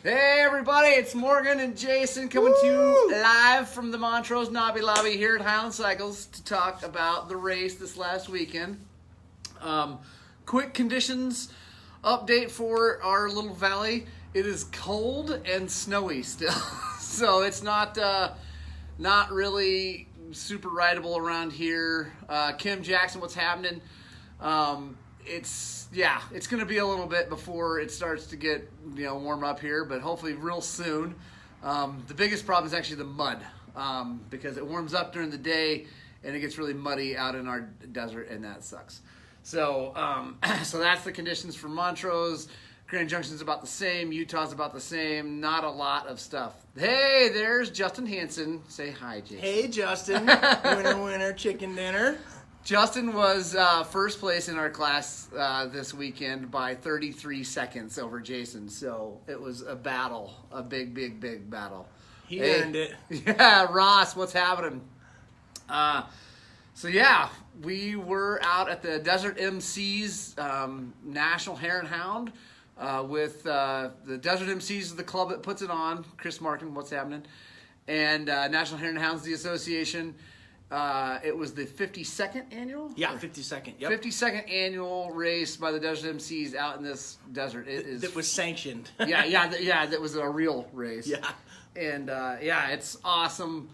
Hey everybody, it's Morgan and Jason coming to you live from the Montrose Nobby Lobby here at Hound Cycles to talk about the race this last weekend. Quick conditions update for our little valley. It is cold and snowy still, so it's not really super rideable around here. Kim Jackson, what's happening? It's going to be a little bit before it starts to get warm up here, but hopefully real soon. The biggest problem is actually the mud, because it warms up during the day and it gets really muddy out in our desert, and that sucks. So so that's the conditions for Montrose. Grand Junction's about the same. Utah's about the same. Not a lot of stuff. Hey, there's Justin Hansen. Say hi, Jason. Hey, Justin. Winner, chicken dinner. Justin was first place in our class this weekend by 33 seconds over Jason. So it was a battle, a big battle. He earned it. Yeah, Ross, what's happening? We were out at the Desert MC's National Hare and Hound with the Desert MC's is the club that puts it on. Chris Markin, what's happening? And National Hare and Hounds, the association. It was the 52nd annual? Yeah, 52nd. Yep. 52nd annual race by the Desert MCs out in this desert. It was sanctioned. That was a real race. Yeah. And it's awesome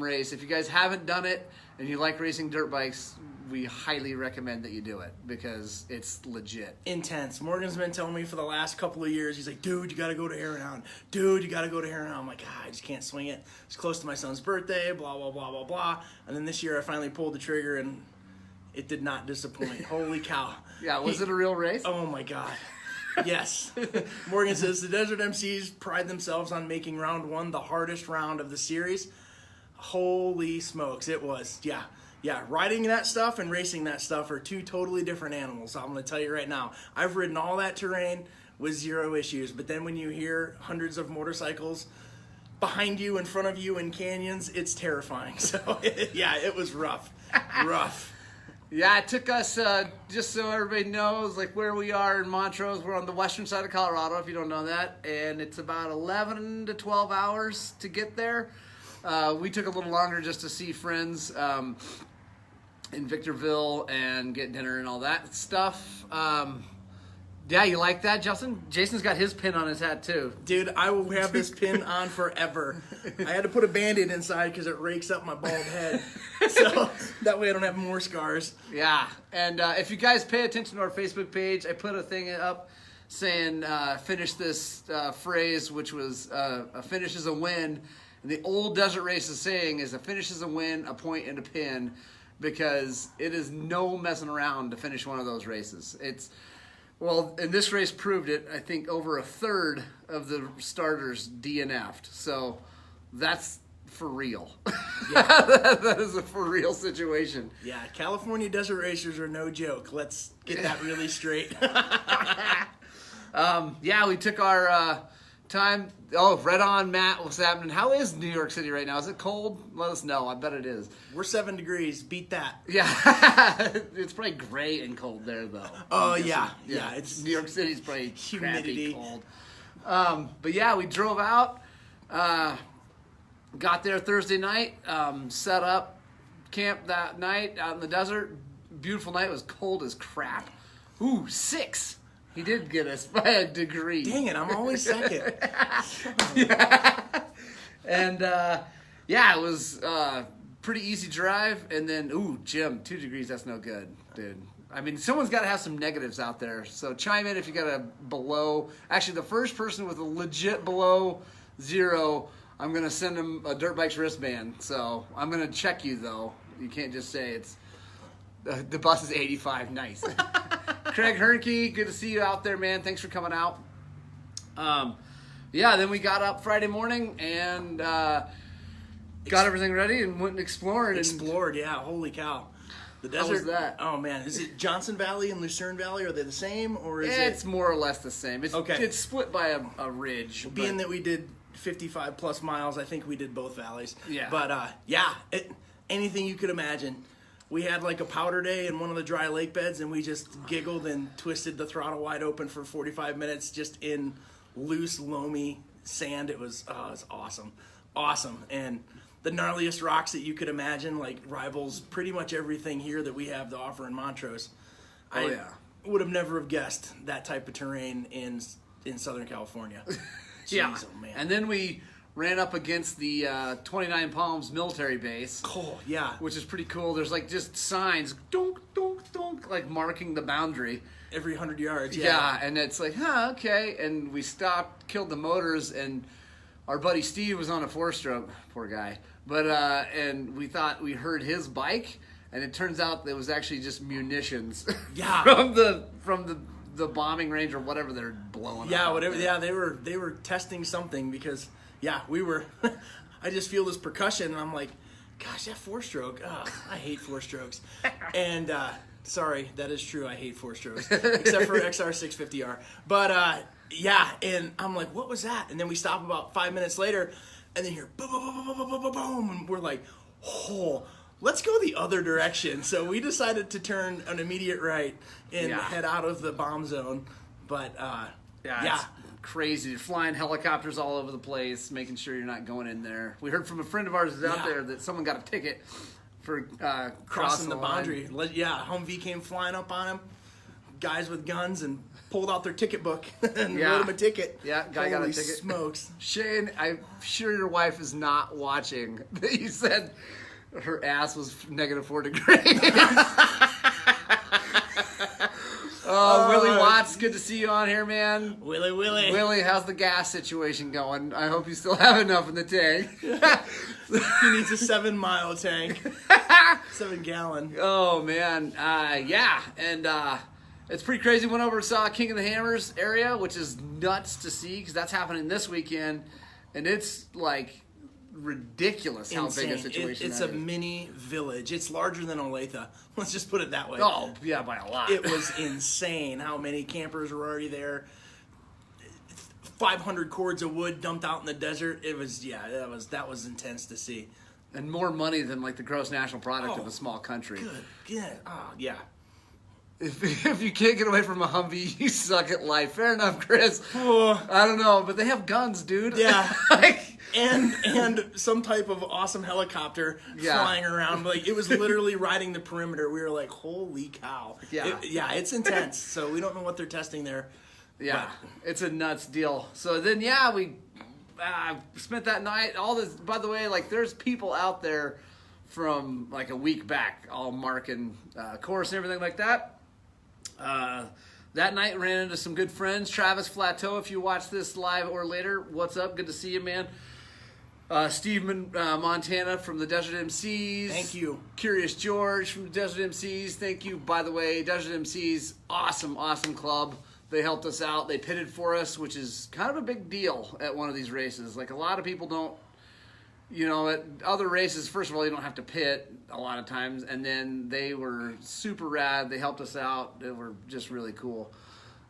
race. If you guys haven't done it and you like racing dirt bikes, we highly recommend that you do it because it's legit. Intense. Morgan's been telling me for the last couple of years, he's like, dude, you got to go to Hare and Hound. Dude, you got to go to Hare and Hound. I'm like, I just can't swing it. It's close to my son's birthday, blah, blah, blah, blah, blah. And then this year I finally pulled the trigger and it did not disappoint. Holy cow. Yeah, was it a real race? Oh, my God. Yes. Morgan says the Desert MCs pride themselves on making round one the hardest round of the series. Holy smokes, it was. Yeah, riding that stuff and racing that stuff are two totally different animals. I'm going to tell you right now. I've ridden all that terrain with zero issues, but then when you hear hundreds of motorcycles behind you, in front of you, in canyons, it's terrifying. So, it was rough. Yeah, it took us, just so everybody knows, like where we are in Montrose, we're on the western side of Colorado, if you don't know that, and it's about 11 to 12 hours to get there. We took a little longer just to see friends in Victorville and get dinner and all that stuff. Yeah, you like that, Justin? Jason's got his pin on his hat, too. Dude, I will have this pin on forever. I had to put a Band-Aid inside because it rakes up my bald head. So that way I don't have more scars. Yeah, and if you guys pay attention to our Facebook page, I put a thing up saying finish this phrase, which was a finish is a win. And the old desert races saying is a finish is a win, a point, and a pin, because it is no messing around to finish one of those races. And this race proved it. I think over a third of the starters DNF'd. So that's for real. Yeah. That is a for real situation. Yeah, California desert racers are no joke. Let's get that really straight. We took our time. Oh, right on, Matt. What's happening? How is New York City right now? Is it cold? Let us know. I bet it is. We're 7 degrees. Beat that. Yeah. It's probably gray and cold there, though. Oh, yeah. It's New York City's probably humidity. Cold. But yeah, we drove out. Got there Thursday night. Set up camp that night out in the desert. Beautiful night. It was cold as crap. Ooh, 6. He did get us by a degree. Dang it, I'm always second. Yeah. And, it was pretty easy drive. And then, Jim, 2 degrees, that's no good, dude. I mean, someone's got to have some negatives out there. So chime in if you got a below. Actually, the first person with a legit below 0, I'm going to send him a Dirt Bikes wristband. So I'm going to check you, though. You can't just say it's the bus is 85. Nice. Craig Hernke, good to see you out there, man. Thanks for coming out. Then we got up Friday morning and got everything ready and went exploring. Explored, yeah. Holy cow. The desert. How was that? Oh, man. Is it Johnson Valley and Lucerne Valley? Are they the same? Or is It's more or less the same. Okay. It's split by a ridge. Being that we did 55 plus miles, I think we did both valleys. Yeah. But, anything you could imagine. We had like a powder day in one of the dry lake beds, and we just giggled and twisted the throttle wide open for 45 minutes just in loose, loamy sand. It was awesome. And the gnarliest rocks that you could imagine, like rivals pretty much everything here that we have to offer in Montrose. I would have never have guessed that type of terrain in Southern California. Jeez, oh man. And then we ran up against the 29 Palms military base. Cool, yeah. Which is pretty cool. There's like just signs, donk, donk, donk, like marking the boundary. Every 100 yards, Yeah, and it's like, okay. And we stopped, killed the motors, and our buddy Steve was on a 4-stroke, poor guy. But and we thought we heard his bike, and it turns out it was actually just munitions. Yeah. from the bombing range or whatever they're blowing up. Yeah, whatever. Yeah, they were testing something because we were. I just feel this percussion, and I'm like, gosh, that 4-stroke. Oh, I hate 4-strokes. And sorry, that is true. I hate 4-strokes, except for XR650R. But yeah, and I'm like, what was that? And then we stop about 5 minutes later, and then hear boom, boom, boom, boom, boom, boom, boom, boom, and we're like, oh. Let's go the other direction. So we decided to turn an immediate right and head out of the bomb zone. But it's crazy. You're flying helicopters all over the place, making sure you're not going in there. We heard from a friend of ours who's out there that someone got a ticket for crossing the boundary. Yeah, Humvee came flying up on him. Guys with guns and pulled out their ticket book and wrote him a ticket. Yeah, guy got a ticket. Smokes. Shane, I'm sure your wife is not watching that you said her ass was -4 degrees. Willie Watts, good to see you on here, man. Willie. Willie, how's the gas situation going? I hope you still have enough in the tank. He needs a 7-mile tank. 7-gallon. Oh, man. And it's pretty crazy. Went over and saw King of the Hammers area, which is nuts to see because that's happening this weekend. And it's like ridiculous how insane. big a situation it's that a is. Mini village. It's larger than Olathe. Let's just put it that way. Oh, yeah, by a lot. It was insane how many campers were already there. 500 cords of wood dumped out in the desert. It was, that was intense to see. And more money than like the gross national product of a small country. Good. Oh, yeah. If you can't get away from a Humvee, you suck at life. Fair enough, Chris. I don't know, but they have guns, dude. Yeah. and some type of awesome helicopter flying around. Like it was literally riding the perimeter. We were like, holy cow. Yeah. It's intense. So we don't know what they're testing there. Yeah, it's a nuts deal. So then, we spent that night. All this, by the way, like there's people out there from like a week back, all marking course and everything like that. That night ran into some good friends. Travis Flateau, if you watch this live or later, what's up? Good to see you, man. Steve Montana from the Desert MCs. Thank you. Curious George from the Desert MCs. Thank you. By the way, Desert MCs, awesome club. They helped us out. They pitted for us, which is kind of a big deal at one of these races. Like a lot of people don't, at other races, first of all, you don't have to pit a lot of times. And then they were super rad. They helped us out. They were just really cool.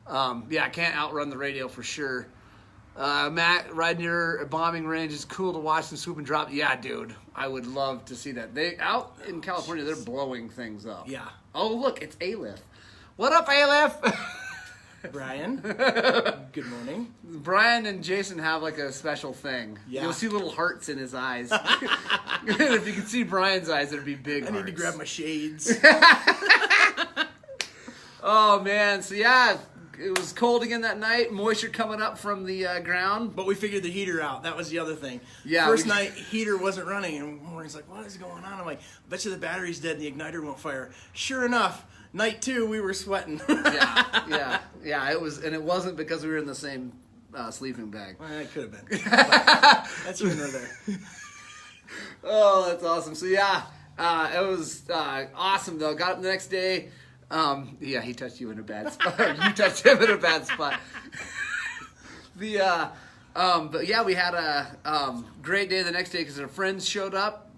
I can't outrun the radio for sure. Matt, riding your bombing range is cool to watch them swoop and drop. Yeah, dude. I would love to see that. They out in California, they're blowing things up. Yeah. Oh, look, it's Aleph. What up, Aleph? Brian, good morning. Brian and Jason have like a special thing. Yeah. You'll see little hearts in his eyes. If you could see Brian's eyes, it'd be big hearts. I need to grab my shades. Oh, man. So, it was cold again that night. Moisture coming up from the ground. But we figured the heater out. That was the other thing. Yeah. First night, heater wasn't running. And Morgan's like, what is going on? I'm like, bet you the battery's dead and the igniter won't fire. Sure enough, night 2, we were sweating. Yeah. It was, and it wasn't because we were in the same sleeping bag. Well, it could have been. That's here nor there. Oh, that's awesome. So it was awesome though. Got up the next day. He touched you in a bad spot. You touched him in a bad spot. But we had a great day the next day because our friends showed up.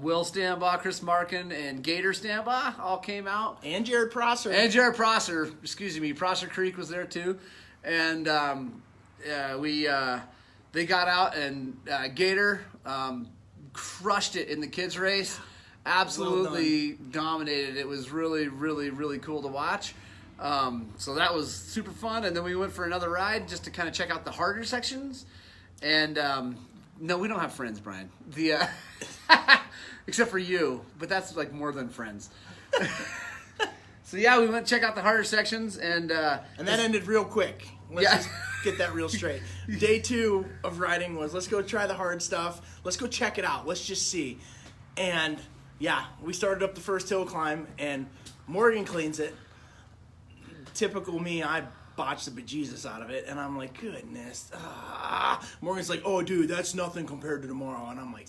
Will Stambaugh, Chris Markin, and Gator Stambaugh all came out. And Jared Prosser. Prosser Creek was there too. And they got out and Gator crushed it in the kids race. Absolutely dominated. It was really, really, really cool to watch. So that was super fun. And then we went for another ride just to kind of check out the harder sections. And no, we don't have friends, Brian. Except for you, but that's like more than friends. So yeah, we went to check out the harder sections, and that ended real quick. Let's just get that real straight. Day 2 of riding was, let's go try the hard stuff. Let's go check it out. Let's just see. And yeah, we started up the first hill climb, and Morgan cleans it. Typical me, I botched the bejesus out of it, and I'm like, goodness. Morgan's like, oh, dude, that's nothing compared to tomorrow. And I'm like,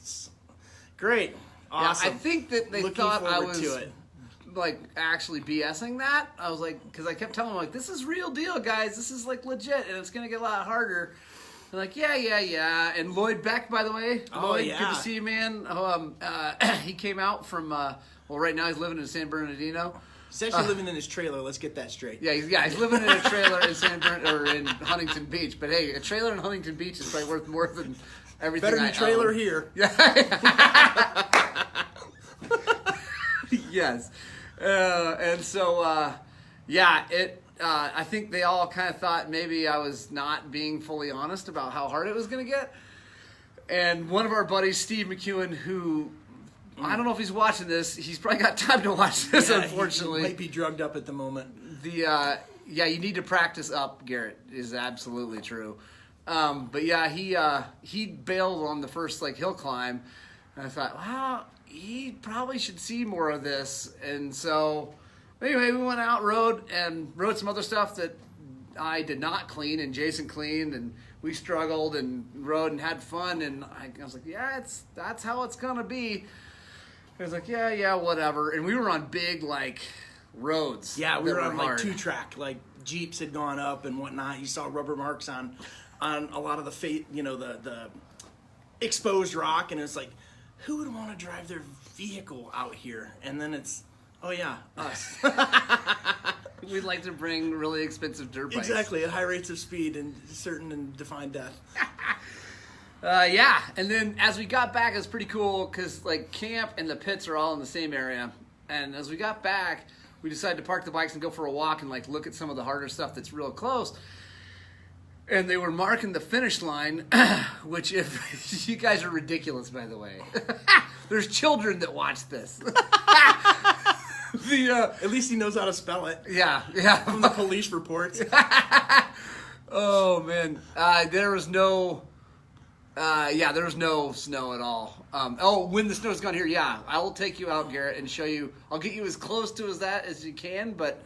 great. Awesome. Yeah, I think that they Looking thought I forward was to it. like actually BSing that. I was like, because I kept telling them like, this is real deal, guys. This is like legit, and it's gonna get a lot harder. They're like, yeah. And Lloyd Beck, by the way, Lloyd, yeah. good to see you, man. He came out from right now he's living in San Bernardino. He's actually living in his trailer. Let's get that straight. Yeah, he's living in a trailer in in Huntington Beach. But hey, a trailer in Huntington Beach is probably worth more than everything. Better than trailer here. Yeah. Yes. And so, I think they all kind of thought maybe I was not being fully honest about how hard it was going to get. And one of our buddies, Steve McEwen, who, I don't know if he's watching this. He's probably got time to watch this, unfortunately. He might be drugged up at the moment. You need to practice up, Garrett, is absolutely true. But yeah, he bailed on the first hill climb. And I thought, wow, he probably should see more of this. And so anyway, we went out, rode some other stuff that I did not clean and Jason cleaned, and we struggled and rode and had fun. And I was like, yeah, that's how it's going to be. I was like, yeah, whatever. And we were on big roads. Yeah, we were on hard. 2-track, Jeeps had gone up and whatnot. You saw rubber marks on a lot of the exposed rock, and it's like, who would want to drive their vehicle out here? And then it's, oh yeah, us. We'd like to bring really expensive dirt bikes. Exactly, at high rates of speed and certain and defined death. And then as we got back, it was pretty cool because camp and the pits are all in the same area. And as we got back, we decided to park the bikes and go for a walk and look at some of the harder stuff that's real close. And they were marking the finish line, which if you guys are ridiculous, by the way. There's children that watch this. At least he knows how to spell it. Yeah. From the police reports. Oh man, there was no snow at all. When the snow's gone here, I will take you out, Garrett, and show you. I'll get you as close to that as you can, but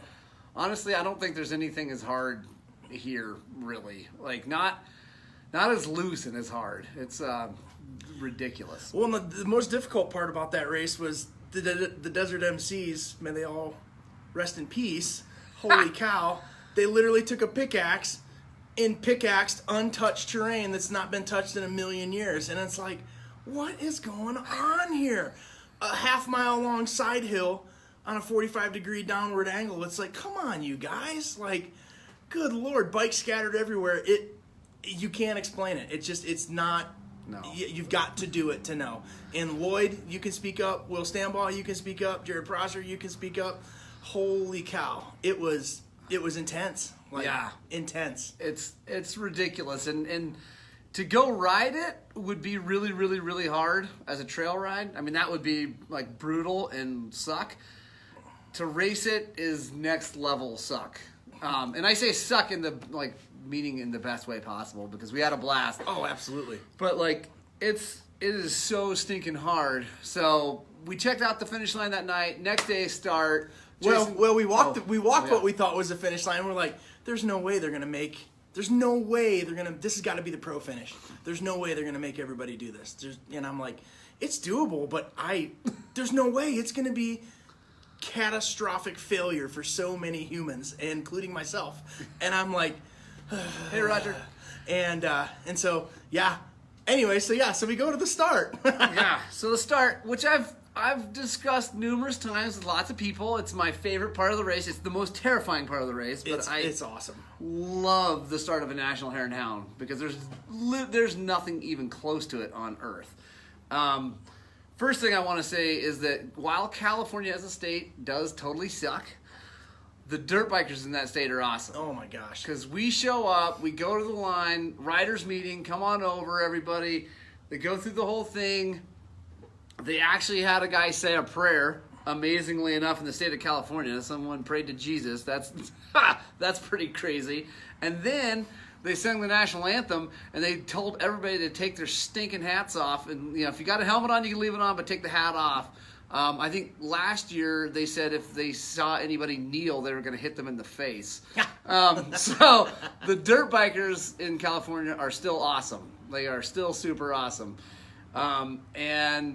honestly, I don't think there's anything as hard here, really. Not as loose and as hard. It's ridiculous. Well, the most difficult part about that race was the Desert MCs. May they all rest in peace. Holy cow! They literally took a pickaxe and pickaxed untouched terrain that's not been touched in a million years, and it's like, what is going on here? A half-mile long side hill on a 45-degree downward angle. It's like, come on, you guys! Good Lord, bikes scattered everywhere. You can't explain it. It's not. No. You've got to do it to know. And Lloyd, you can speak up. Will Stanbaugh, you can speak up. Jared Prosser, you can speak up. Holy cow! It was intense. Intense. It's ridiculous, and to go ride it would be really, really, really hard as a trail ride. I mean, that would be brutal and suck. To race it is next level suck. And I say suck in the meaning in the best way possible because we had a blast. Oh, absolutely. But it is so stinking hard. So we checked out the finish line that night. Next day start. Jason, we walked what we thought was the finish line. We're like, there's no way they're gonna make. There's no way they're gonna. This has got to be the pro finish. There's no way they're gonna make everybody do this. And I'm like, it's doable, but there's no way it's gonna be catastrophic failure for so many humans, including myself. And I'm like, hey Roger. And so yeah. Anyway, so we go to the start. So the start, which I've discussed numerous times with lots of people. It's my favorite part of the race. It's the most terrifying part of the race, but it's awesome. Love the start of a National Hare and Hound because there's nothing even close to it on Earth. First thing I want to say is that while California as a state does totally suck, the dirt bikers in that state are awesome. Oh my gosh. Because we show up, we go to the line, riders meeting, come on over, everybody. They go through the whole thing. They actually had a guy say a prayer, amazingly enough, in the state of California. Someone prayed to Jesus. That's pretty crazy. And then they sang the national anthem, and they told everybody to take their stinking hats off. And if you got a helmet on, you can leave it on, but take the hat off. I think last year they said if they saw anybody kneel, they were going to hit them in the face. So the dirt bikers in California are still awesome. They are still super awesome. We went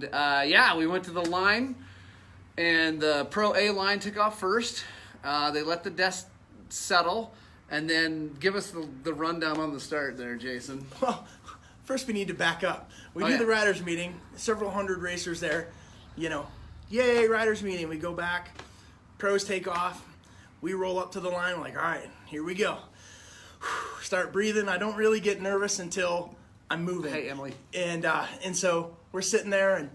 to the line, and the Pro A line took off first. They let the dust settle, and then give us the rundown on the start there, Jason. Well, first we need to back up. We do the riders meeting, several hundred racers there, yay, riders meeting. We go back, pros take off, we roll up to the line, we're like, all right, here we go. Start breathing. I don't really get nervous until I'm moving. Hey, Emily. And so we're sitting there, and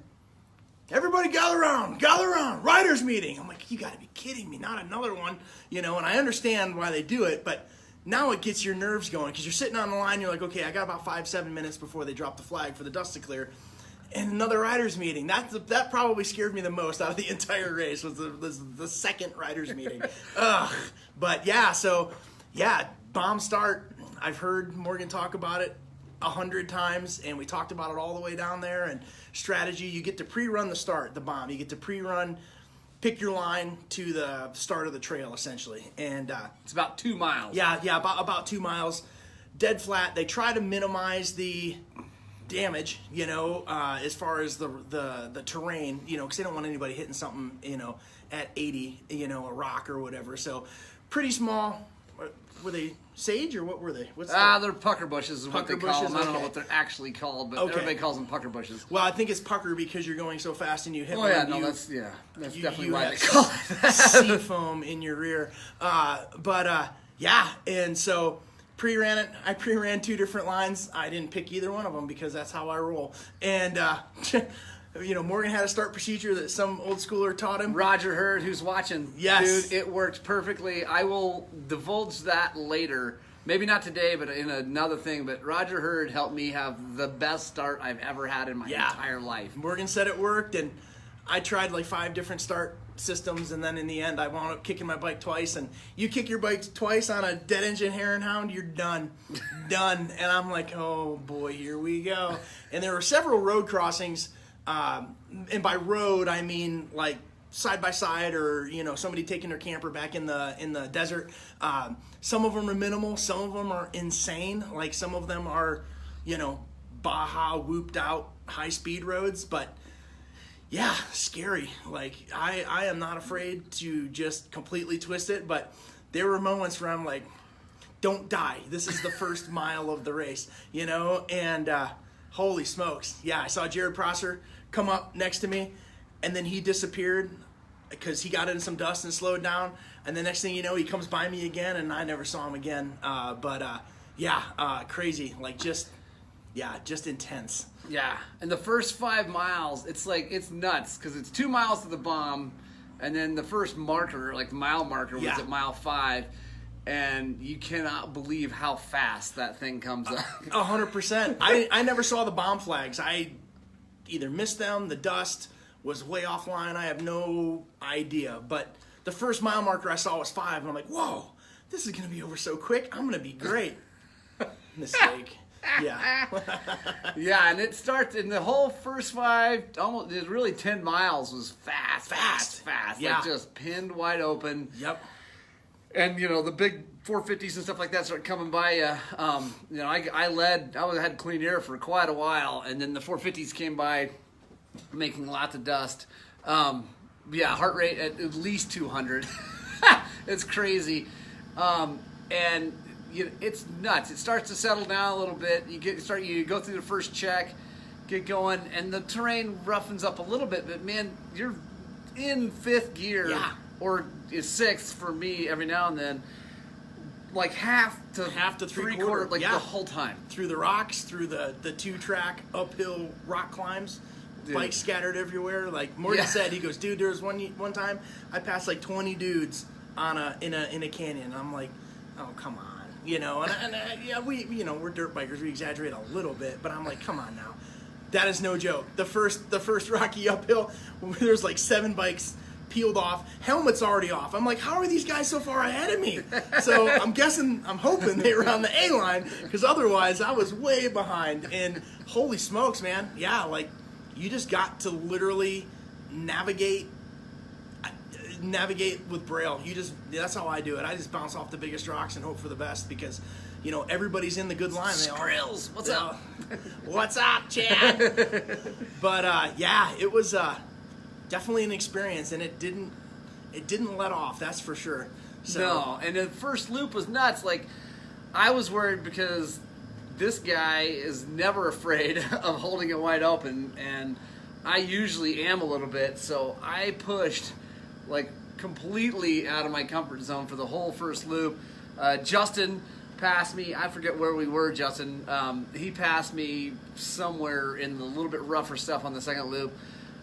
everybody gather around, riders meeting. I'm like, you gotta be kidding me, not another one, and I understand why they do it, but now it gets your nerves going, because you're sitting on the line, you're like, okay, I got about 5-7 minutes before they drop the flag for the dust to clear. And another riders meeting. That probably scared me the most out of the entire race, was the second riders meeting. Ugh. But bomb start. I've heard Morgan talk about it 100 times, and we talked about it all the way down there. And strategy, you get to pre-run the start, the bomb. You get to pre-run, pick your line to the start of the trail, essentially. And it's about 2 miles. Yeah, about 2 miles. Dead flat. They try to minimize the damage, as far as the terrain, because they don't want anybody hitting something, at 80, a rock or whatever. So pretty small. Were they sage or what were they? They're pucker bushes is what they call them. I don't know okay. what they're actually called, but everybody calls them pucker bushes. Well, I think it's pucker because you're going so fast and you hit. That's definitely why they call it that. Sea foam in your rear. And so pre-ran it. I pre-ran 2 different lines. I didn't pick either one of them because that's how I roll. And Morgan had a start procedure that some old schooler taught him. Roger Hare, who's watching. Yes. Dude, it worked perfectly. I will divulge that later. Maybe not today, but in another thing. But Roger Hare helped me have the best start I've ever had in my entire life. Morgan said it worked, and I tried like 5 different start systems, and then in the end I wound up kicking my bike twice. And you kick your bike twice on a dead engine Hare and Hound, you're done. And I'm like, oh boy, here we go. And there were several road crossings, and by road I mean like side by side, or somebody taking their camper back in the desert. Some of them are minimal, some of them are insane, like some of them are Baja whooped out high speed roads, but yeah, scary. Like, I am not afraid to just completely twist it, but there were moments where I'm like, don't die. This is the first mile of the race, and holy smokes. Yeah, I saw Jared Prosser come up next to me, and then he disappeared because he got in some dust and slowed down, and the next thing you know, he comes by me again, and I never saw him again. Crazy. Like, just intense. Yeah, and the first 5 miles, it's nuts, because it's 2 miles to the bomb, and then the first marker, like the mile marker, was at mile 5, and you cannot believe how fast that thing comes up. 100%. I never saw the bomb flags. I either missed them, the dust was way offline, I have no idea, but the first mile marker I saw was 5, and I'm like, whoa, this is going to be over so quick, I'm going to be great. Mistake. Yeah. Yeah, and it starts in the whole first 5, almost really 10 miles was fast. Yeah. Like just pinned wide open. Yep. And the big 450s and stuff like that start coming by you. I had clean air for quite a while, and then the 450s came by, making lots of dust. Heart rate at least 200. It's crazy. And it's nuts. It starts to settle down a little bit. You go through the first check, get going, and the terrain roughens up a little bit. But man, you're in 5th gear, or is 6th for me every now and then. Like half to 3/4, like the whole time. Through the rocks, through the 2-track uphill rock climbs. Dude. Bikes scattered everywhere. Like Morgan said, he goes, dude, there was one time I passed like 20 dudes in a canyon. And I'm like, oh, come on. Yeah, we're dirt bikers. We exaggerate a little bit, but I'm like, come on now. That is no joke. The first rocky uphill, there's like 7 bikes peeled off. Helmet's already off. I'm like, how are these guys so far ahead of me? So I'm hoping they were on the A line, because otherwise I was way behind. And holy smokes, man. Yeah, like you just got to literally navigate with braille. That's how I do it. I just bounce off the biggest rocks and hope for the best, because everybody's in the good line. Skrills, what's up? What's up, Chad? But yeah, it was definitely an experience, and it didn't let off, that's for sure. So, no, and the first loop was nuts. Like, I was worried because this guy is never afraid of holding it wide open, and I usually am a little bit, so I pushed like completely out of my comfort zone for the whole first loop. Justin passed me. I forget where we were, Justin. He passed me somewhere in the little bit rougher stuff on the second loop.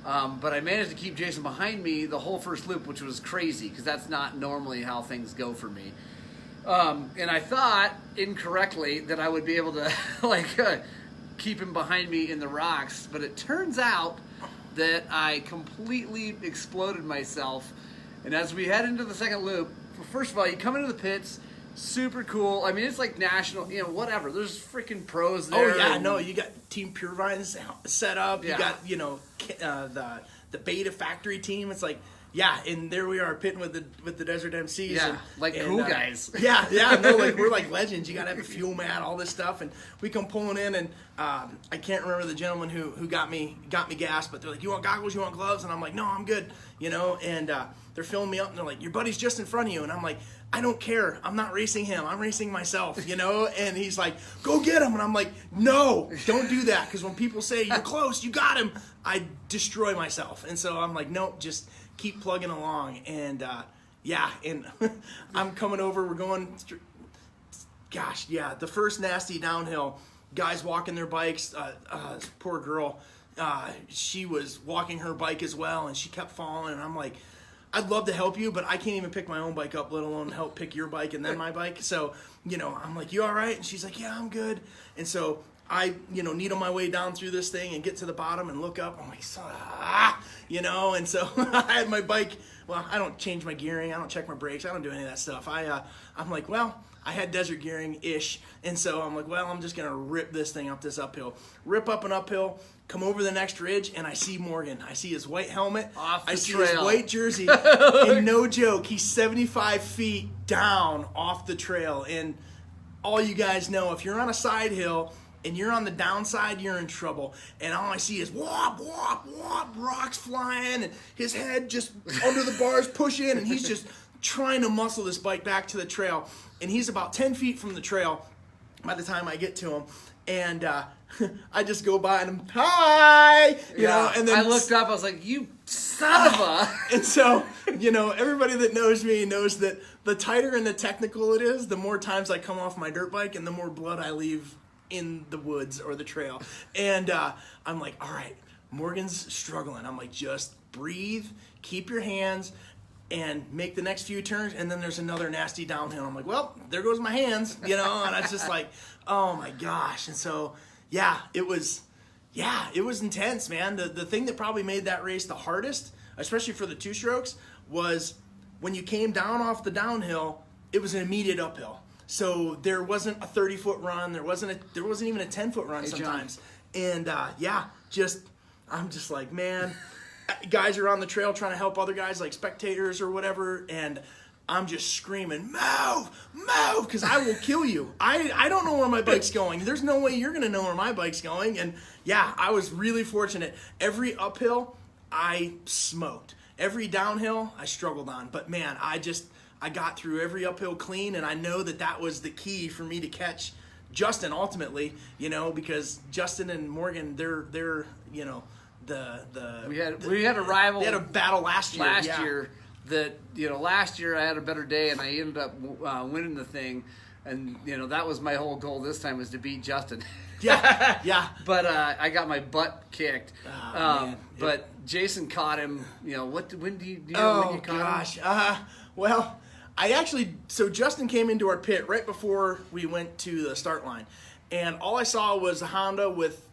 But I managed to keep Jason behind me the whole first loop, which was crazy, because that's not normally how things go for me. And I thought incorrectly that I would be able to keep him behind me in the rocks, but it turns out that I completely exploded myself. And as we head into the second loop, first of all, you come into the pits, super cool. I mean, it's like national, whatever. There's freaking pros there. Oh yeah, no, you got Team Purevines set up. Yeah. You got the Beta Factory team. It's like, yeah, and there we are pitting with the Desert MCs. Yeah, cool guys. Yeah, no, like we're like legends. You got to have a fuel mat, all this stuff, and we come pulling in, and I can't remember the gentleman who got me gas, but they're like, you want goggles, you want gloves, and I'm like, no, I'm good, and they're filling me up, and they're like, your buddy's just in front of you, and I'm like, I don't care. I'm not racing him. I'm racing myself, And he's like, go get him. And I'm like, no, don't do that. Because when people say, you're close, you got him, I destroy myself. And so I'm like, no, just keep plugging along. And yeah, and I'm coming over. We're going, gosh, yeah, the first nasty downhill. Guys walking their bikes. Poor girl. She was walking her bike as well, and she kept falling. And I'm like, I'd love to help you, but I can't even pick my own bike up, let alone help pick your bike and then my bike. So, I'm like, you all right? And she's like, yeah, I'm good. And so I, needle my way down through this thing and get to the bottom and look up. I'm like, and so I had my bike. Well, I don't change my gearing. I don't check my brakes. I don't do any of that stuff. I'm like, well, I had desert gearing-ish. And so I'm like, well, I'm just going to rip this thing up this uphill. Rip up an uphill, come over the next ridge, and I see Morgan. I see his white helmet. I see his white jersey. And no joke, he's 75 feet down off the trail. And all you guys know, if you're on a side hill and you're on the downside, you're in trouble. And all I see is whop, whop, whop, rocks flying, and his head just under the bars pushing, and he's just trying to muscle this bike back to the trail. And he's about 10 feet from the trail by the time I get to him. And I just go by and I'm, hi! And then I looked up, I was like, you son of a... And so, everybody that knows me knows that the tighter and the technical it is, the more times I come off my dirt bike and the more blood I leave in the woods or the trail. And I'm like, all right, Morgan's struggling. I'm like, just breathe, keep your hands, and make the next few turns, and then there's another nasty downhill. I'm like, well, there goes my hands, and I was just like, oh my gosh. And so, yeah, it was intense, man. The thing that probably made that race the hardest, especially for the two strokes, was when you came down off the downhill, it was an immediate uphill. So there wasn't a 30-foot run, there wasn't even a 10-foot run sometimes. And I'm just like, man, guys are on the trail trying to help other guys, like spectators or whatever, and I'm just screaming, move, because I will kill you. I don't know where my bike's going. There's no way you're going to know where my bike's going. And yeah, I was really fortunate. Every uphill, I smoked. Every downhill, I struggled on. But man, I got through every uphill clean, and I know that was the key for me to catch Justin ultimately, because Justin and Morgan, they're we had a rival. They had a battle last year. Last year I had a better day and I ended up winning the thing, and that was my whole goal this time, was to beat Justin. Yeah. But I got my butt kicked. But Jason caught him. When you caught him? Well, So Justin came into our pit right before we went to the start line, and all I saw was a Honda with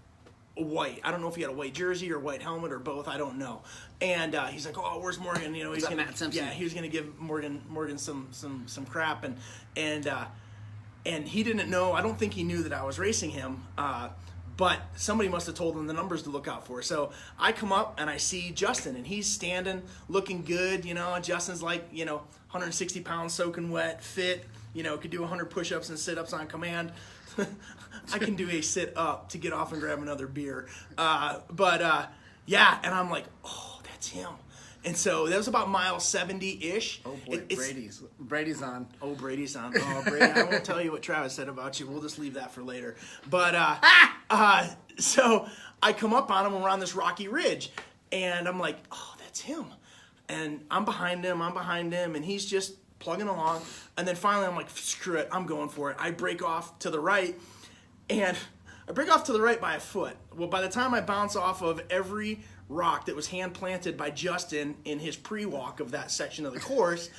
a white. I don't know if he had a white jersey or white helmet or both. I don't know. And he's like, "Oh, where's Morgan?" You know, he's gonna Matt Simpson? Yeah, he was gonna give Morgan some crap, and he didn't know. I don't think he knew that I was racing him. But somebody must have told him the numbers to look out for. So I come up and I see Justin, and he's standing, looking good. You know, Justin's like, 160 pounds, soaking wet, fit. Could do 100 push-ups and sit-ups on command. I can do a sit-up to get off and grab another beer. Yeah, and I'm like, oh, that's him. And so that was about mile 70-ish. Oh, boy, Brady's on. Oh, Brady's on. Oh, Brady, I won't tell you what Travis said about you. We'll just leave that for later. But so I come up on him when we're on this rocky ridge, and I'm like, oh, that's him. And I'm behind him, and he's just plugging along. And then finally I'm like, screw it, I'm going for it. I break off to the right, and I break off to the right by a foot. Well, by the time I bounce off of every rock that was hand planted by Justin in his pre-walk of that section of the course,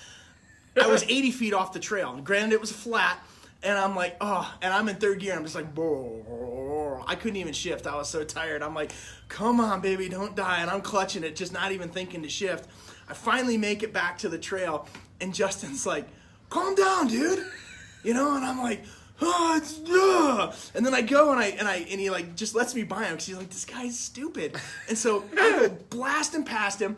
I was 80 feet off the trail. And granted, it was flat, and I'm like, oh, and I'm in third gear. I'm just like, I couldn't even shift. I was so tired. I'm like, come on, baby, don't die. And I'm clutching it, just not even thinking to shift. I finally make it back to the trail, and Justin's like, calm down, dude. And I'm like, and then I go and he like just lets me by him because he's like, this guy's stupid. And so I go blasting past him.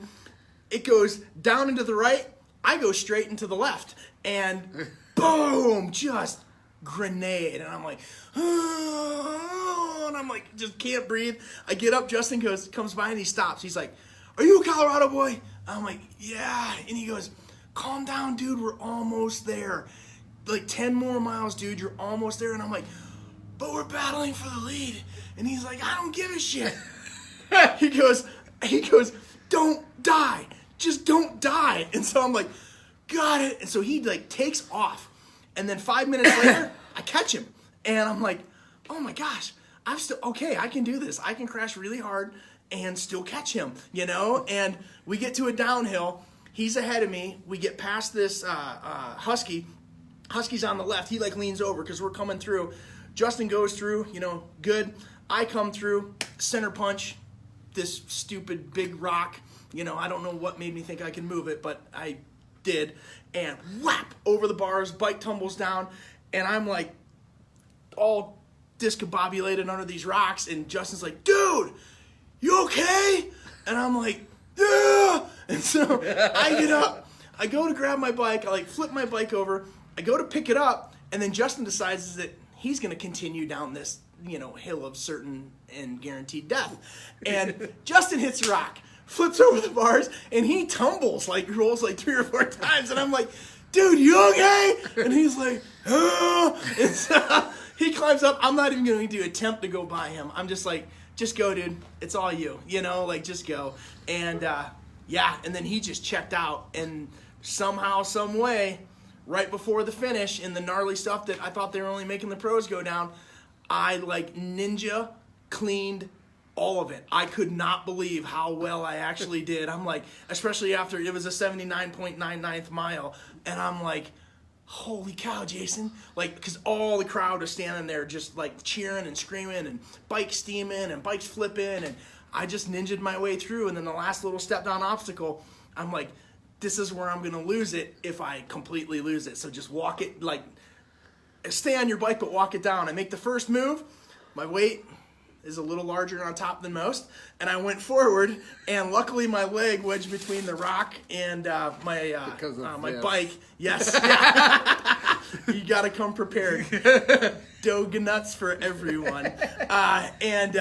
It goes down into the right. I go straight into the left, and boom, just grenade. And I'm like, and I'm like, just can't breathe. I get up. Justin comes by and he stops. He's like, are you a Colorado boy? I'm like, yeah. And he goes, calm down, dude. We're almost there. Like 10 more miles, dude. You're almost there. And I'm like, but we're battling for the lead. And he's like, I don't give a shit. He goes, don't die. Just don't die. And so I'm like, got it. And so he like takes off. And then 5 minutes later, I catch him. And I'm like, oh my gosh, I'm still okay. I can do this. I can crash really hard and still catch him, And we get to a downhill. He's ahead of me. We get past this Husky. Husky's on the left. He like leans over because we're coming through. Justin goes through, good. I come through, center punch, this stupid big rock. I don't know what made me think I can move it, but I did. And whap, over the bars, bike tumbles down, and I'm like all discombobulated under these rocks, and Justin's like, dude, you okay? And I'm like, yeah. And so I get up, I go to grab my bike, I like flip my bike over, I go to pick it up, and then Justin decides that he's going to continue down this, hill of certain and guaranteed death. And Justin hits a rock, flips over the bars, and he tumbles, rolls 3 or 4 times. And I'm like, dude, you okay? And he's like, oh. And so he climbs up. I'm not even going to attempt to go by him. I'm just like, just go, dude. It's all you, just go. And and then he just checked out. And somehow, some way, right before the finish, in the gnarly stuff that I thought they were only making the pros go down, I ninja cleaned all of it. I could not believe how well I actually did. I'm like, especially after it was a 79.99th mile, and I'm like, holy cow, Jason. Because all the crowd was standing there just cheering and screaming and bikes steaming and bikes flipping, and I just ninja'd my way through. And then the last little step down obstacle, I'm like, this is where I'm going to lose it if I completely lose it. So just walk it, stay on your bike, but walk it down. I make the first move. My weight is a little larger on top than most. And I went forward, and luckily my leg wedged between the rock and my bike. Yes. You got to come prepared. Doga nuts for everyone. And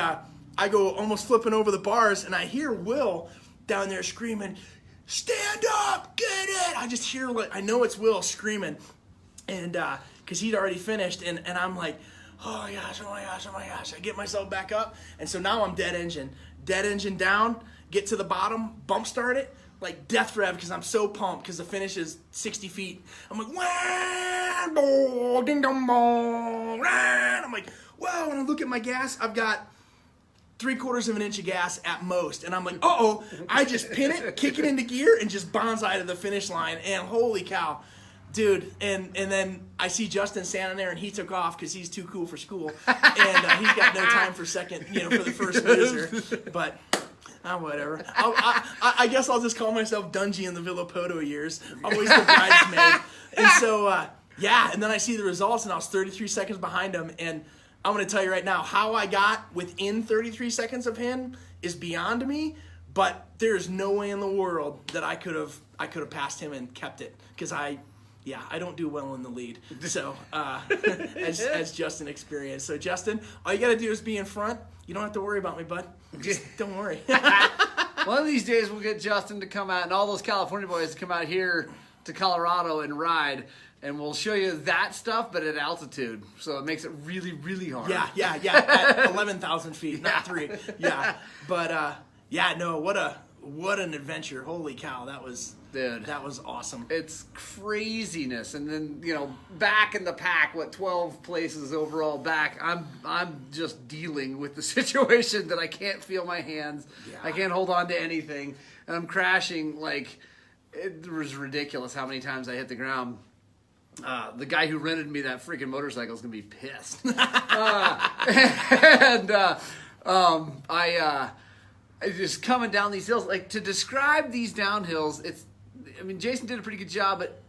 I go almost flipping over the bars, and I hear Will down there screaming, stand up, get it. I just hear, I know it's Will screaming, and because he'd already finished, and I'm like, oh my gosh. I get myself back up, and so now I'm dead engine down, get to the bottom, bump start it, death rev, because I'm so pumped, because the finish is 60 feet. I'm like, wah, ding dong bong, rah. I'm like, whoa, when I look at my gas, I've got 3/4 of an inch of gas at most. And I'm like, uh-oh. I just pin it, kick it into gear, and just bonsai to the finish line. And holy cow, Dude, and then I see Justin standing there, and he took off because he's too cool for school, and he's got no time for second, for the first loser. But whatever. I guess I'll just call myself Dungy in the Villapoto years, always the bridesmaid. And so and then I see the results, and I was 33 seconds behind him, and I'm going to tell you right now, how I got within 33 seconds of him is beyond me. But there's no way in the world that I could have passed him and kept it, because I don't do well in the lead. So, as Justin experienced. So, Justin, all you got to do is be in front. You don't have to worry about me, bud. Just don't worry. One of these days, we'll get Justin to come out and all those California boys to come out here to Colorado and ride. And we'll show you that stuff, but at altitude. So it makes it really, really hard. Yeah. At 11,000 feet, not 3. Yeah. But, what an adventure. Holy cow. That was... Dude, that was awesome. It's craziness. And then, back in the pack, 12 places overall back, I'm just dealing with the situation that I can't feel my hands. Yeah. I can't hold on to anything. And I'm crashing it was ridiculous how many times I hit the ground. The guy who rented me that freaking motorcycle is going to be pissed. I just coming down these hills, to describe these downhills, Jason did a pretty good job, but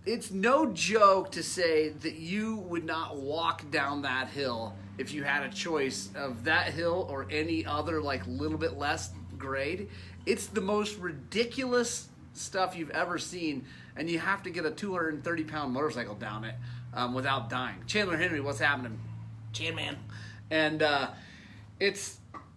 it's no joke to say that you would not walk down that hill if you had a choice of that hill or any other little bit less grade. It's the most ridiculous stuff you've ever seen, and you have to get a 230-pound motorcycle down it without dying. Chandler Henry, what's happening? Chan man. And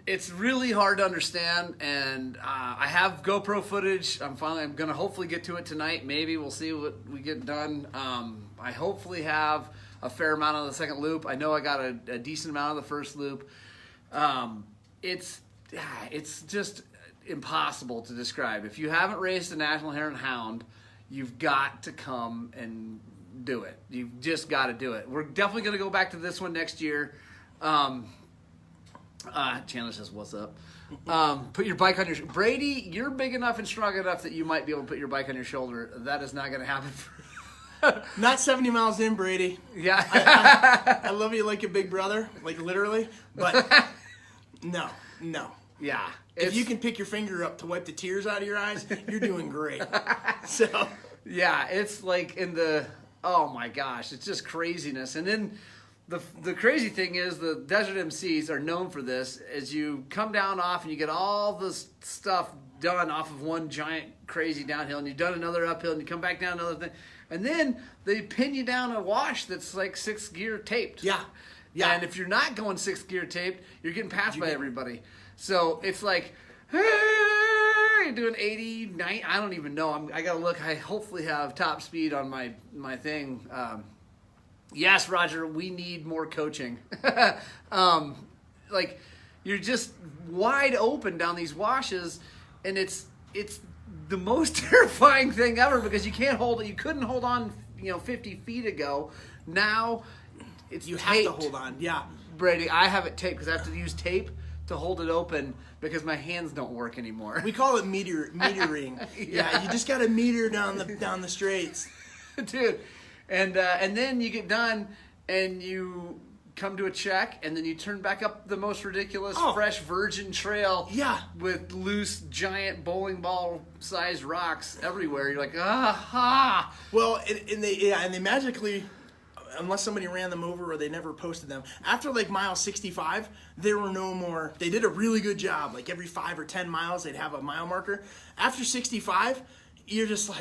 it's really hard to understand, and I have GoPro footage. I'm going to hopefully get to it tonight. Maybe we'll see what we get done. I hopefully have a fair amount on the second loop. I know I got a decent amount of the first loop. It's just impossible to describe. If you haven't raced a National Hare and Hound, you've got to come and do it. You've just got to do it. We're definitely going to go back to this one next year. Chandler says, what's up? Put your bike on your... Brady, you're big enough and strong enough that you might be able to put your bike on your shoulder. That is not going to happen Not 70 miles in, Brady. Yeah. I love you like a big brother, literally, but no. Yeah. If you can pick your finger up to wipe the tears out of your eyes, you're doing great. So... Yeah, it's oh my gosh, it's just craziness. And then the crazy thing is the Desert MCs are known for this. As you come down off and you get all this stuff done off of one giant crazy downhill, and you've done another uphill, and you come back down another thing, and then they pin you down a wash that's 6th gear taped. Yeah. And if you're not going 6th gear taped, you're getting passed by everybody. So it's hey, you're doing 80, 90, I don't even know. I gotta look. I hopefully have top speed on my thing. Yes, Roger, we need more coaching. You're just wide open down these washes, and it's the most terrifying thing ever, because you can't hold it. You couldn't hold on, 50 feet ago. Now you have to hold on. Yeah, Brady, I have it taped because I have to use tape to hold it open because my hands don't work anymore. We call it metering. Yeah, you just got to meter down the straights, dude. And then you get done and you come to a check, and then you turn back up the most ridiculous fresh virgin trail. Yeah, with loose giant bowling ball sized rocks everywhere. You're like, aha. Well, and they magically, unless somebody ran them over or they never posted them, after mile 65, there were no more. They did a really good job. Every 5 or 10 miles, they'd have a mile marker. After 65, you're just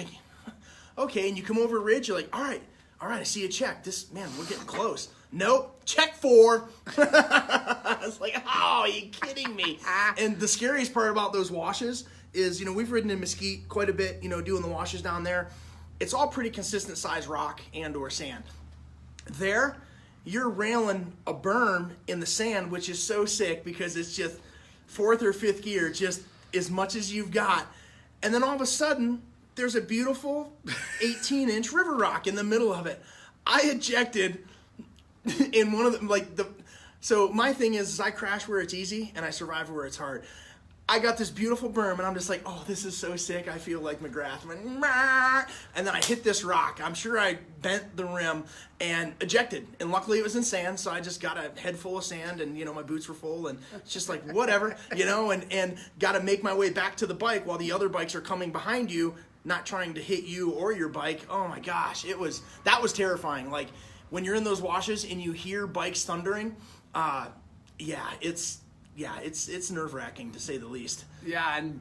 okay, and you come over a ridge, you're all right, I see a check. We're getting close. Nope, check 4. It's are you kidding me? And the scariest part about those washes is, we've ridden in Mesquite quite a bit, doing the washes down there. It's all pretty consistent size rock and or sand. There, you're railing a berm in the sand, which is so sick because it's just 4th or 5th gear, just as much as you've got. And then all of a sudden, there's a beautiful 18-inch river rock in the middle of it. I ejected in one of them, so my thing is I crash where it's easy and I survive where it's hard. I got this beautiful berm, and I'm just like, oh, this is so sick. I feel like McGrath. I'm like, "Mah." And then I hit this rock. I'm sure I bent the rim and ejected. And luckily it was in sand, so I just got a head full of sand, and, my boots were full, and it's just like, whatever, and got to make my way back to the bike while the other bikes are coming behind you, not trying to hit you or your bike. Oh my gosh, that was terrifying. Like, when you're in those washes and you hear bikes thundering, it's nerve-wracking, to say the least. Yeah, and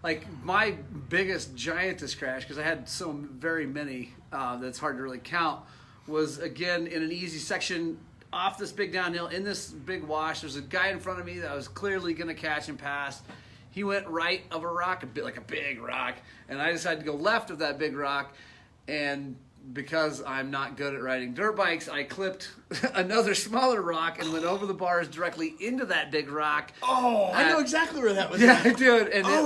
like my biggest giantest crash, because I had so very many that's hard to really count, was again in an easy section off this big downhill in this big wash. There's a guy in front of me that I was clearly going to catch and pass. He went right of a rock, a bit like a big rock, and I decided to go left of that big rock, and because I'm not good at riding dirt bikes, I clipped another smaller rock and went over the bars directly into that big rock. Oh, I know exactly where that was. Yeah, dude, and it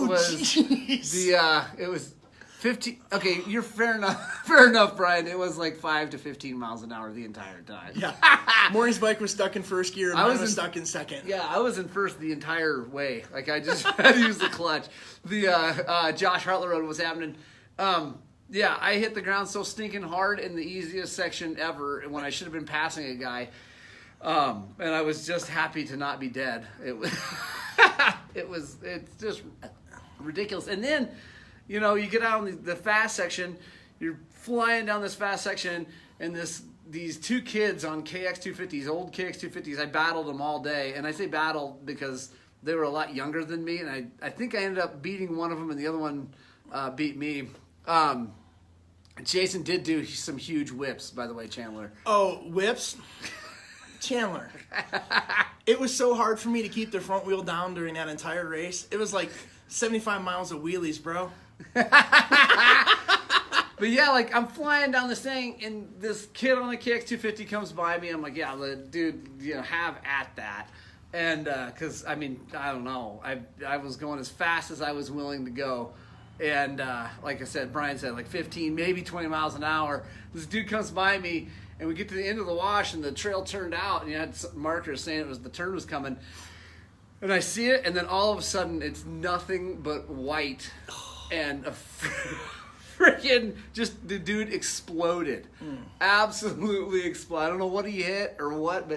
was 15. Okay, you're fair enough. Fair enough, Brian. It was like 5 to 15 miles an hour the entire time. Yeah. Morgan's bike was stuck in first gear, and mine was stuck in second. Yeah, I was in first the entire way. Like, I just had to use the clutch. The Josh Hartley Road was happening. Yeah, I hit the ground so stinking hard in the easiest section ever when I should have been passing a guy. And I was just happy to not be dead. It was, it's just ridiculous. And then, you get out on the fast section, you're flying down this fast section, and these two kids on KX250s, old KX250s, I battled them all day. And I say battle because they were a lot younger than me, and I think I ended up beating one of them, and the other one beat me. Jason did do some huge whips, by the way, Chandler. Oh, whips? Chandler. It was so hard for me to keep the front wheel down during that entire race. It was like 75 miles of wheelies, bro. But yeah, like, I'm flying down this thing, and this kid on the KX250 comes by me. I'm like, yeah, dude, have at that. And, because, I don't know. I was going as fast as I was willing to go. And like I said, Brian said, like 15, maybe 20 miles an hour. This dude comes by me, and we get to the end of the wash, and the trail turned out, and you had markers saying the turn was coming. And I see it, and then all of a sudden, it's nothing but white, and a freaking the dude exploded, absolutely exploded. I don't know what he hit or what,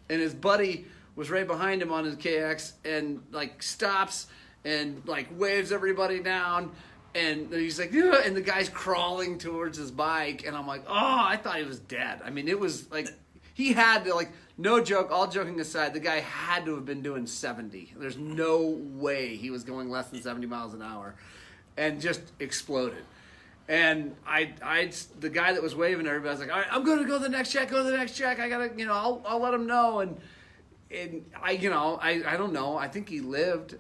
and his buddy was right behind him on his KX, and like stops and like waves everybody down, and he's like, yeah, and the guy's crawling towards his bike, and I'm like, oh, I thought he was dead. It was like, he had to, like, no joke, all joking aside, the guy had to have been doing 70. There's no way he was going less than 70 miles an hour, and just exploded. And the guy that was waving everybody, I was like, all right, I'm going to go to the next check, I gotta, I'll let him know. And I don't know. I think he lived.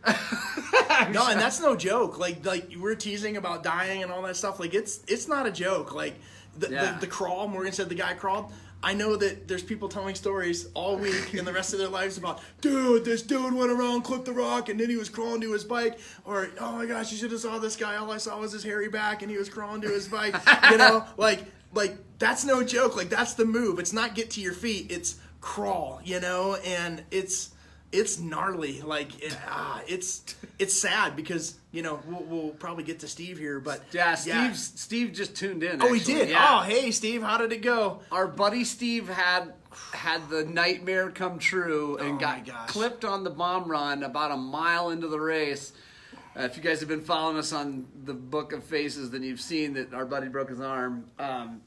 No, and that's no joke. Like we're teasing about dying and all that stuff. Like it's not a joke. Like the crawl. Morgan said the guy crawled. I know that there's people telling stories all week and the rest of their lives about, dude, this dude went around, clipped the rock, and then he was crawling to his bike. Or, oh my gosh, you should have saw this guy. All I saw was his hairy back, and he was crawling to his bike. Like that's no joke. Like, that's the move. It's not get to your feet. It's crawl, and it's gnarly. Like, it's sad because, we'll probably get to Steve here, but Steve just tuned in. Oh, he did. Yeah. Oh, hey, Steve, how did it go? Our buddy Steve had the nightmare come true and clipped on the bomb run about a mile into the race. If you guys have been following us on the Book of Faces, then you've seen that our buddy broke his arm.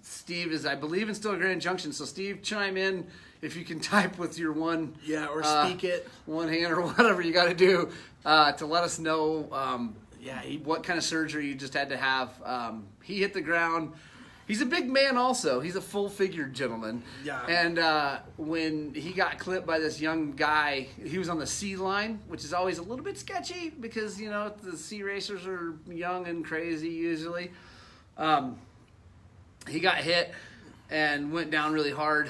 Steve is, I believe, in still Grand Junction. So, Steve, chime in if you can type with your one... Yeah, or speak it. One hand or whatever you got to do to let us know what kind of surgery you just had to have. He hit the ground. He's a big man also. He's a full-figured gentleman. Yeah. And when he got clipped by this young guy, he was on the C line, which is always a little bit sketchy because, the C racers are young and crazy usually. He got hit and went down really hard,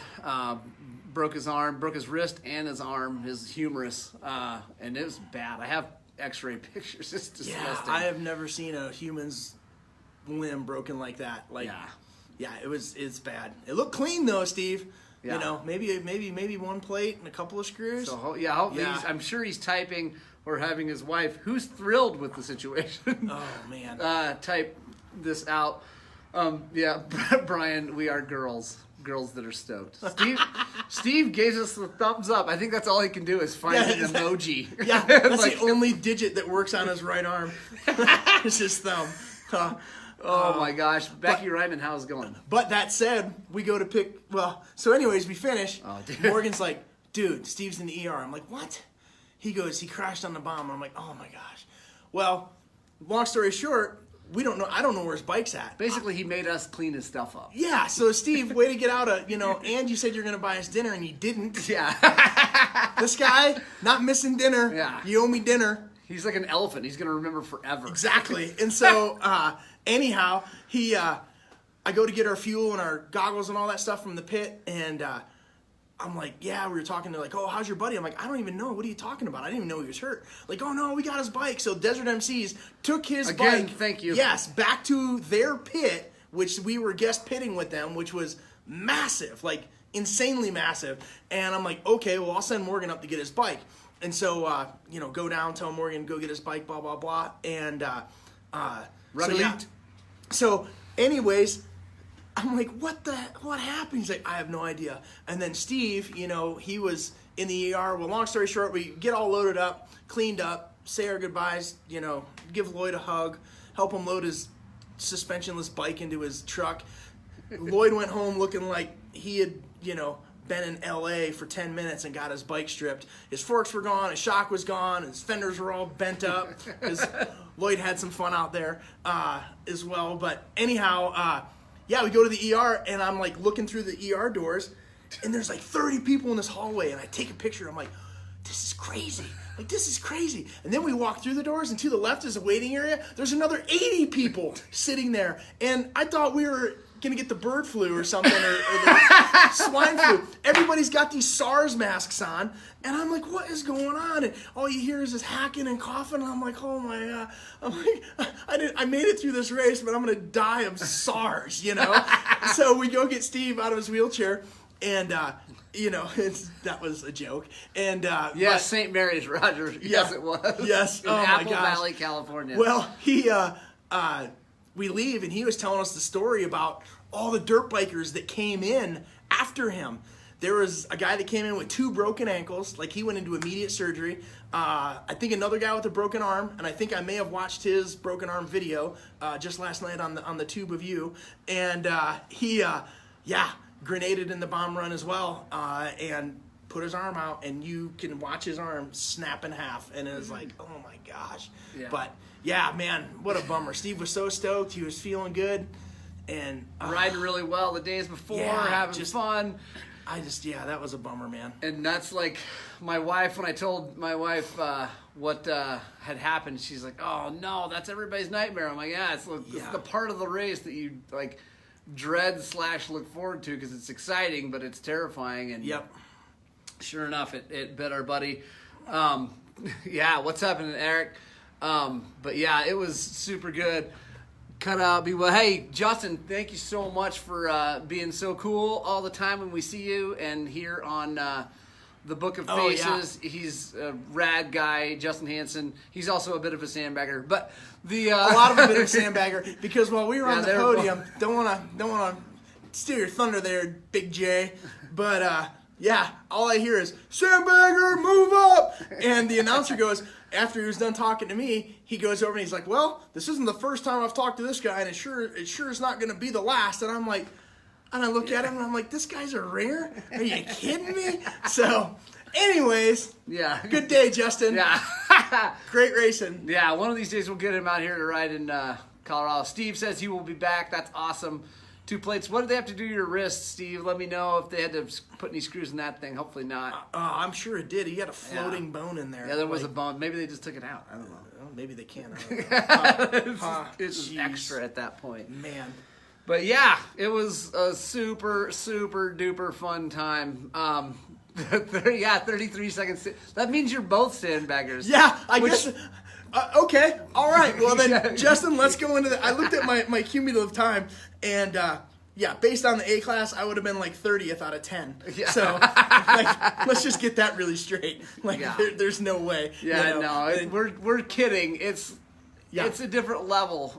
broke his arm, broke his wrist and his arm, his humerus, and it was bad. I have x-ray pictures. It's disgusting. Yeah, I have never seen a human's limb broken like that. Like, yeah, it's bad. It looked clean though, Steve. Yeah. Maybe one plate and a couple of screws. So I'm sure he's typing, or having his wife, who's thrilled with the situation, Oh man. type this out. Yeah, Brian, we are girls that are stoked. Steve gave us the thumbs up. I think that's all he can do is find an emoji. Yeah, that's Like, the only digit that works on his right arm. It's his thumb. oh my gosh, Becky Ryman, how's it going? But that said, we go to pick. Well, so anyways, we finish. Oh, dude. Morgan's like, dude, Steve's in the ER. I'm like, what? He goes, he crashed on the bomb. I'm like, oh my gosh. Well, long story short, we don't know. I don't know where his bike's at. Basically, he made us clean his stuff up. Yeah. So Steve, way to get out of And you said you're gonna buy us dinner, and you didn't. Yeah. This guy not missing dinner. Yeah. You owe me dinner. He's like an elephant. He's gonna remember forever. Exactly. And so, anyhow, I go to get our fuel and our goggles and all that stuff from the pit, and I'm like, yeah, we were talking to like, oh, how's your buddy? I'm like, I don't even know. What are you talking about? I didn't even know he was hurt. Like, oh no, we got his bike. So Desert MCs took his Again, bike. thank you. Yes, back to their pit, which we were guest pitting with them, which was massive, like insanely massive. And I'm like, okay, well, I'll send Morgan up to get his bike. And so, go down, tell Morgan, go get his bike, blah, blah, blah. And so anyways, I'm like, what happened? He's like, I have no idea. And then Steve, he was in the ER. Well, long story short, we get all loaded up, cleaned up, say our goodbyes, give Lloyd a hug, help him load his suspensionless bike into his truck. Lloyd went home looking like he had, been in LA for 10 minutes and got his bike stripped. His forks were gone, his shock was gone, his fenders were all bent up. Lloyd had some fun out there as well. But anyhow, we go to the ER, and I'm like looking through the ER doors, and there's like 30 people in this hallway, and I take a picture. I'm like, this is crazy. Like, this is crazy. And then we walk through the doors, and to the left is a waiting area. There's another 80 people sitting there. And I thought we were going to get the bird flu or something, or the swine flu. Everybody's got these SARS masks on. And I'm like, what is going on? And all you hear is this hacking and coughing. And I'm like, oh my God. I'm like, I made it through this race, but I'm going to die of SARS, So we go get Steve out of his wheelchair. And, that was a joke. And yes, St. Mary's, Roger. Yes, it was. Yes. In Oh my Apple gosh. Valley, California. Well, we leave, and he was telling us the story about all the dirt bikers that came in after him. There was a guy that came in with 2 broken ankles, like he went into immediate surgery. I think another guy with a broken arm, and I think I may have watched his broken arm video just last night on the Tube of You. And he grenaded in the bomb run as well, and put his arm out, and you can watch his arm snap in half, and it was like, oh my gosh. Yeah. But yeah, man, what a bummer. Steve was so stoked. He was feeling good, and riding really well the days before, Yeah, having fun. That was a bummer, man. And that's like my wife, when I told my wife what had happened, she's like, oh no, that's everybody's nightmare. I'm like, yeah, it's the part of the race that you like dread / look forward to because it's exciting, but it's terrifying. And Yep. Sure enough, it bit our buddy. What's happening, Eric? But yeah, it was super good. Cut out. Well, hey, Justin, thank you so much for being so cool all the time when we see you and here on the Book of Faces. Yeah. He's a rad guy, Justin Hansen. He's also a bit of a sandbagger, but a lot of a bit of a sandbagger because while we were on the podium, don't wanna steal your thunder there, Big J, but all I hear is sandbagger, move up, and the announcer goes. After he was done talking to me, he goes over and he's like, well, this isn't the first time I've talked to this guy, and it sure is not going to be the last. And I'm like, and I look at him and I'm like, this guy's a ringer? Are you kidding me? So, anyways, good day, Justin. Yeah. Great racing. Yeah, one of these days we'll get him out here to ride in Colorado. Steve says he will be back. That's awesome. 2 plates. What did they have to do to your wrist, Steve? Let me know if they had to put any screws in that thing. Hopefully not. I'm sure it did. He had a floating bone in there. Yeah, there was a bone. Maybe they just took it out. I don't know. Maybe they can. It's just extra at that point. Man. But yeah, it was a super, super duper fun time. 33 seconds. That means you're both sandbaggers. Yeah, I guess. Okay, all right. Well then, Justin, let's go into that. I looked at my cumulative time, and Yeah, based on the A class, I would have been like 30th out of 10. Yeah. So, like, let's just get that really straight. Like, Yeah. there's no way. Yeah, you know? we're kidding. It's Yeah. a different level.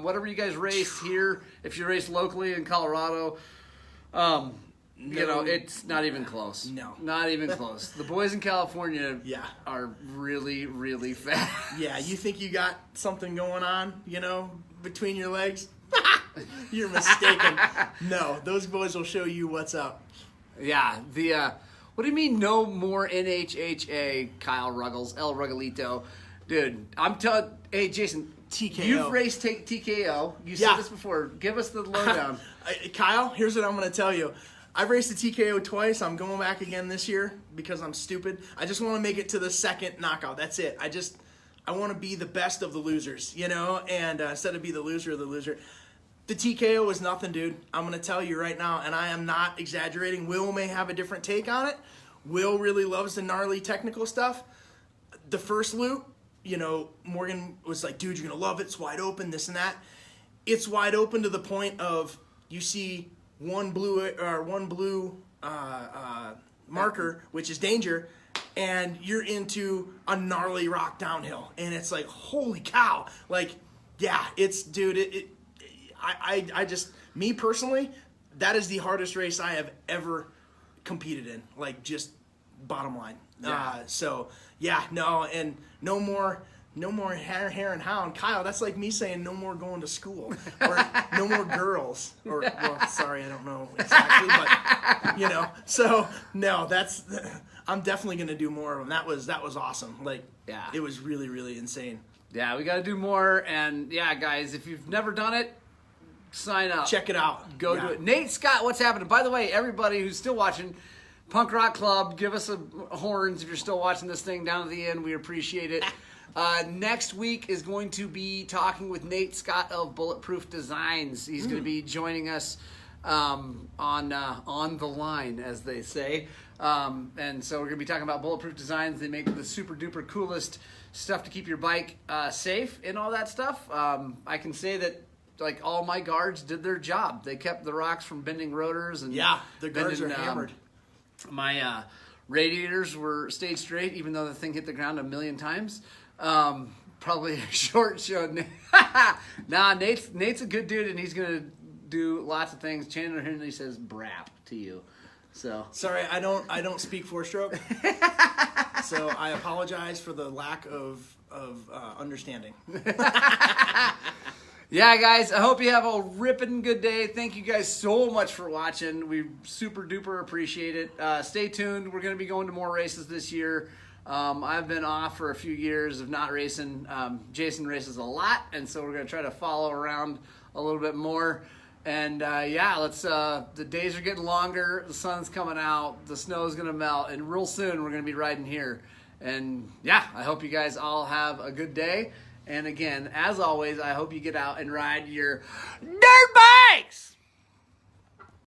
Whatever you guys race here, if you race locally in Colorado, you know, it's not even close. No. Not even close. The boys in California Yeah. are really, really fast. Yeah, you think you got something going on, you know, between your legs? You're mistaken. No, those boys will show you what's up. Yeah, what do you mean no more NHHA, Kyle Ruggles, El Ruggolito? Dude, I'm telling, hey, Jason, TKO. You've raced TKO. You said this before. Give us the lowdown. Kyle, here's what I'm going to tell you. I've raced a TKO twice. I'm going back again this year because I'm stupid. I just want to make it to the second knockout. That's it. I want to be the best of the losers, you know, and instead of be the loser of the loser. The TKO is nothing, dude. I'm going to tell you right now, and I am not exaggerating. Will may have a different take on it. Will really loves the gnarly technical stuff. The first loop, you know, Morgan was like, dude, you're going to love it. It's wide open, this and that. It's wide open to the point of you see one blue marker, which is danger, and you're into a gnarly rock downhill. And it's like, holy cow. Like, yeah, it's, dude, I just, me personally, that is the hardest race I have ever competed in. Like, just bottom line. Yeah. So, yeah, no, and no more Hare and Hound. Kyle, that's like me saying no more going to school. Or no more girls. Or, well, sorry, I don't know exactly, but, you know. So, no, I'm definitely going to do more of them. That was awesome. Like, Yeah. It was really, really insane. Yeah, we got to do more. And, yeah, guys, if you've never done it, sign up. Check it out. Go do it. Nate Scott, what's happening? By the way, everybody who's still watching, Punk Rock Club, give us horns if you're still watching this thing down to the end. We appreciate it. Next week is going to be talking with Nate Scott of Bulletproof Designs. He's going to be joining us on the line, as they say. And so we're going to be talking about Bulletproof Designs. They make the super duper coolest stuff to keep your bike safe and all that stuff. I can say that, like, all my guards did their job. They kept the rocks from bending rotors. And Yeah, the guards are hammered. My radiators were stayed straight, even though the thing hit the ground 1,000,000 times. Probably a short show. Nah, Nate's a good dude, and he's gonna do lots of things. Chandler Henley says "brap" to you. So sorry, I don't speak four-stroke. So I apologize for the lack of understanding. yeah, guys, I hope you have a ripping good day. Thank you guys so much for watching. We super duper appreciate it. Stay tuned. We're going to be going to more races this year. I've been off for a few years of not racing. Jason races a lot, and so we're going to try to follow around a little bit more. And yeah, the days are getting longer. The sun's coming out. The snow's going to melt, and real soon we're going to be riding here. And yeah, I hope you guys all have a good day. And again, as always, I hope you get out and ride your dirt bikes!